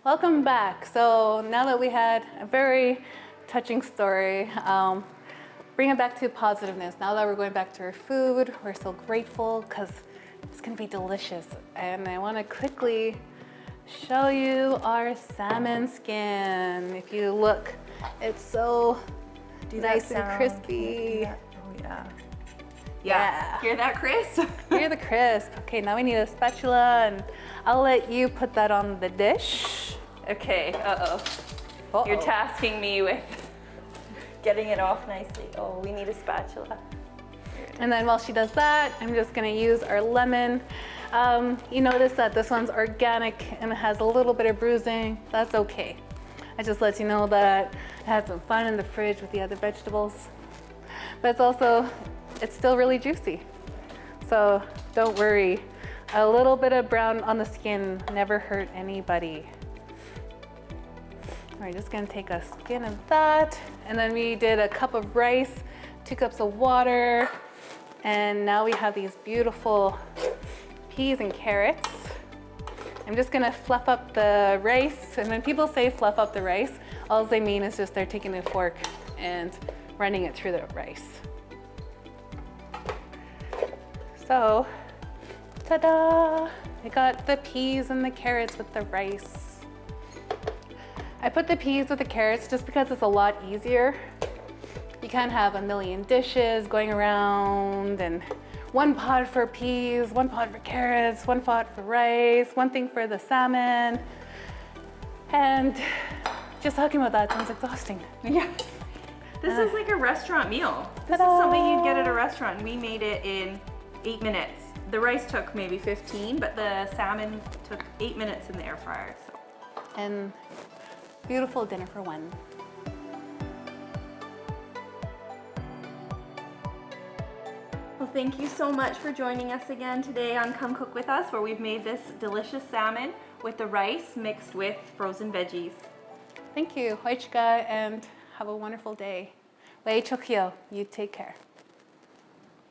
Welcome back. So now that we had a very touching story, bring it back to positiveness. Now that we're going back to our food, we're so grateful because it's gonna be delicious. And I wanna quickly show you our salmon skin. If you look, it's so nice and crispy. Oh yeah. Hear that, Chris? Hear the crisp. Okay, now we need a spatula and I'll let you put that on the dish. Okay, You're tasking me with getting it off nicely. Oh, we need a spatula. And then while she does that, I'm just gonna use our lemon. You notice that this one's organic and it has a little bit of bruising. That's okay. I just let you know that I had some fun in the fridge with the other vegetables. But it's still really juicy. So don't worry. A little bit of brown on the skin never hurt anybody. We're just gonna take a skin of that. And then we did a cup of rice, 2 cups of water. And now we have these beautiful peas and carrots. I'm just gonna fluff up the rice. And when people say fluff up the rice, all they mean is just they're taking a fork and running it through the rice. So, ta-da! I got the peas and the carrots with the rice. I put the peas with the carrots just because it's a lot easier. You can't have a million dishes going around and one pot for peas, one pot for carrots, one pot for rice, one thing for the salmon. And just talking about that sounds exhausting. Yeah. This is like a restaurant meal. This is something you'd get at a restaurant. We made it in 8 minutes. The rice took maybe 15, but the salmon took 8 minutes in the air fryer. So. And beautiful dinner for one. Well, thank you so much for joining us again today on Come Cook With Us, where we've made this delicious salmon with the rice mixed with frozen veggies. Thank you, Hoichika, and have a wonderful day. Wei Chokyo, you take care.